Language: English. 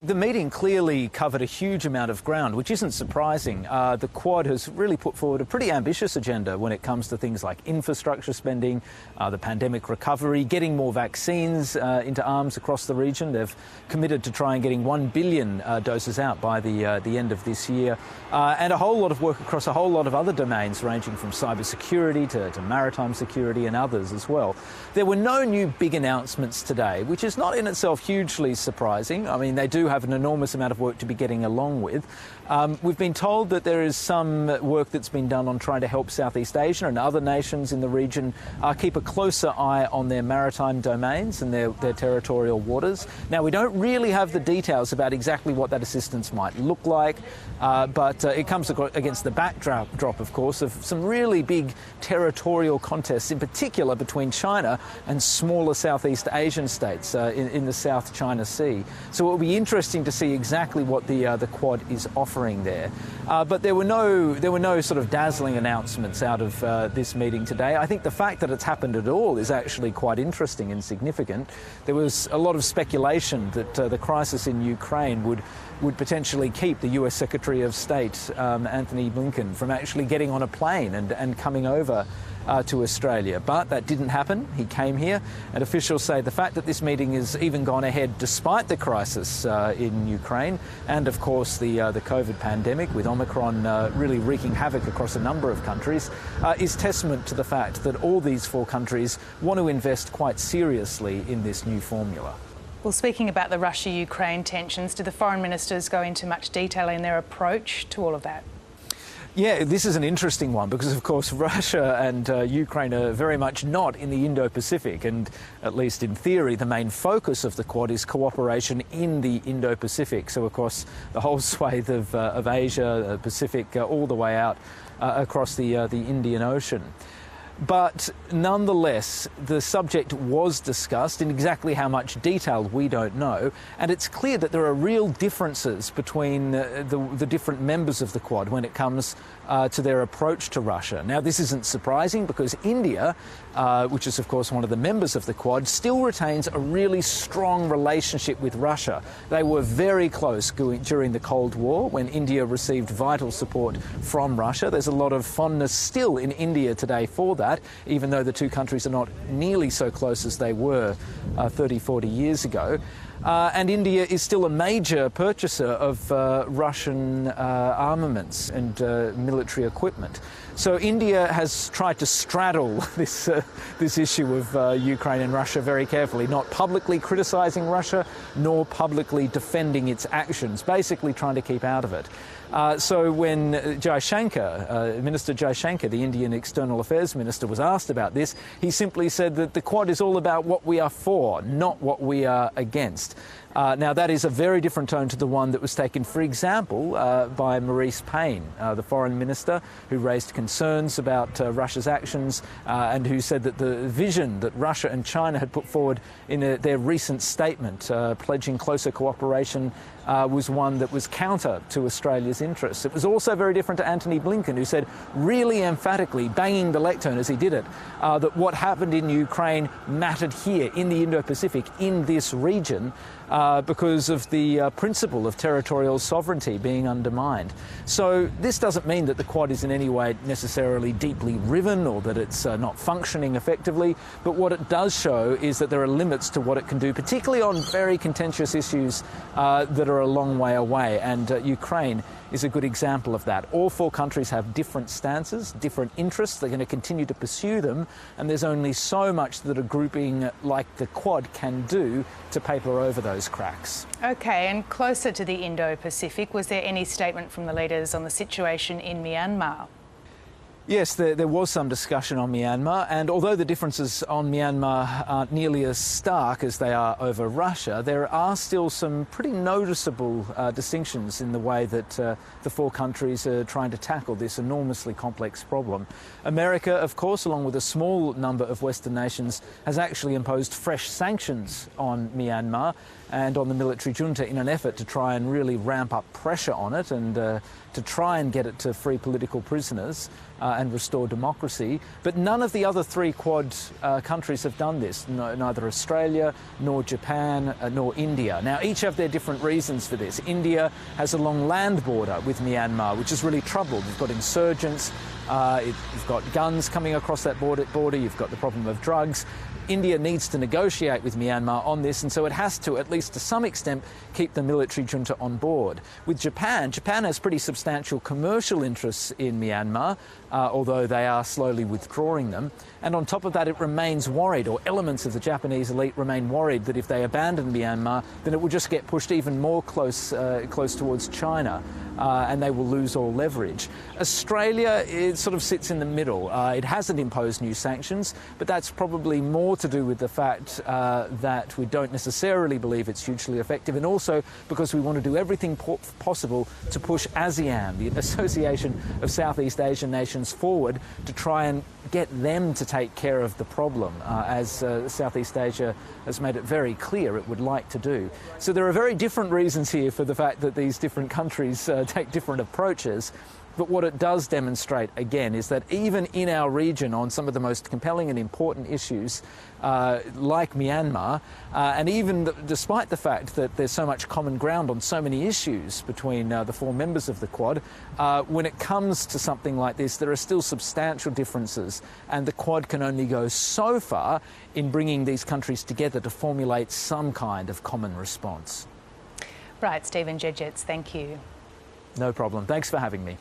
The meeting clearly covered a huge amount of ground, which isn't surprising. The Quad has really put forward a pretty ambitious agenda when it comes to things like infrastructure spending, the pandemic recovery, getting more vaccines into arms across the region. They've committed to try and getting 1 billion doses out by the end of this year, and a whole lot of work across a whole lot of other domains, ranging from cybersecurity to maritime security and others as well. There were no new big announcements today, which is not in itself hugely surprising. I mean, they do have an enormous amount of work to be getting along with. We've been told that there is some work that's been done on trying to help Southeast Asia and other nations in the region keep a closer eye on their maritime domains and their territorial waters. Now, we don't really have the details about exactly what that assistance might look like, but it comes against the backdrop, of course, of some really big territorial contests, in particular between China and smaller Southeast Asian states in the South China Sea. So it will be interesting to see exactly what the Quad is offering there. But there were no sort of dazzling announcements out of this meeting today. I think the fact that it's happened at all is actually quite interesting and significant. There was a lot of speculation that the crisis in Ukraine would potentially keep the US Secretary of State, Anthony Blinken, from actually getting on a plane and coming over to Australia. But that didn't happen. He came here, and officials say the fact that this meeting has even gone ahead despite the crisis in Ukraine and, of course, the COVID pandemic, with Omicron really wreaking havoc across a number of countries, is testament to the fact that all these four countries want to invest quite seriously in this new formula. Well, speaking about the Russia-Ukraine tensions, did the foreign ministers go into much detail in their approach to all of that? Yeah, this is an interesting one because, of course, Russia and Ukraine are very much not in the Indo-Pacific, and at least in theory, the main focus of the Quad is cooperation in the Indo-Pacific. So, of course, the whole swathe of Asia, Pacific, all the way out across the Indian Ocean. But nonetheless, the subject was discussed. In exactly how much detail, we don't know. And it's clear that there are real differences between the different members of the Quad when it comes to their approach to Russia. Now, this isn't surprising because India, which is, of course, one of the members of the Quad, still retains a really strong relationship with Russia. They were very close during the Cold War, when India received vital support from Russia. There's a lot of fondness still in India today for that, even though the two countries are not nearly so close as they were 30, 40 years ago. And India is still a major purchaser of Russian armaments and military equipment. So India has tried to straddle this issue of Ukraine and Russia very carefully, not publicly criticising Russia, nor publicly defending its actions, basically trying to keep out of it. So when Minister Jaishankar, the Indian External Affairs Minister, was asked about this, he simply said that the Quad is all about what we are for, not what we are against. Now, that is a very different tone to the one that was taken, for example, by Marise Payne, the foreign minister, who raised concerns about Russia's actions and who said that the vision that Russia and China had put forward in their recent statement, pledging closer cooperation, was one that was counter to Australia's interests. It was also very different to Anthony Blinken, who said really emphatically, banging the lectern as he did it, that what happened in Ukraine mattered here in the Indo-Pacific, in this region, because of the principle of territorial sovereignty being undermined. So this doesn't mean that the Quad is in any way necessarily deeply riven or that it's not functioning effectively, but what it does show is that there are limits to what it can do, particularly on very contentious issues that are a long way away, and Ukraine is a good example of that. All four countries have different stances, different interests. They're going to continue to pursue them, and there's only so much that a grouping like the Quad can do to paper over those cracks. OK, and closer to the Indo-Pacific, was there any statement from the leaders on the situation in Myanmar? Yes, there was some discussion on Myanmar, and although the differences on Myanmar aren't nearly as stark as they are over Russia, there are still some pretty noticeable distinctions in the way that the four countries are trying to tackle this enormously complex problem. America, of course, along with a small number of Western nations, has actually imposed fresh sanctions on Myanmar. and on the military junta in an effort to try and really ramp up pressure on it and to try and get it to free political prisoners and restore democracy. But none of the other three Quad countries have done this, neither Australia, nor Japan, nor India. Now, each have their different reasons for this. India has a long land border with Myanmar, which is really troubled. You've got insurgents, you've got guns coming across that border, you've got the problem of drugs. India needs to negotiate with Myanmar on this, and so it has to, at least to some extent, keep the military junta on board. With Japan has pretty substantial commercial interests in Myanmar, although they are slowly withdrawing them. And on top of that, it remains worried, or elements of the Japanese elite remain worried, that if they abandon Myanmar, then it will just get pushed even more close towards China, and they will lose all leverage. Australia, it sort of sits in the middle. It hasn't imposed new sanctions, but that's probably more to do with the fact that we don't necessarily believe it's hugely effective, and also because we want to do everything possible to push ASEAN, the Association of Southeast Asian Nations, forward to try and get them to take care of the problem, as Southeast Asia has made it very clear it would like to do. So there are very different reasons here for the fact that these different countries take different approaches. But what it does demonstrate, again, is that even in our region on some of the most compelling and important issues, like Myanmar, and even despite the fact that there's so much common ground on so many issues between the four members of the Quad, when it comes to something like this, there are still substantial differences, and the Quad can only go so far in bringing these countries together to formulate some kind of common response. Right, Stephen Dziedzic, thank you. No problem. Thanks for having me.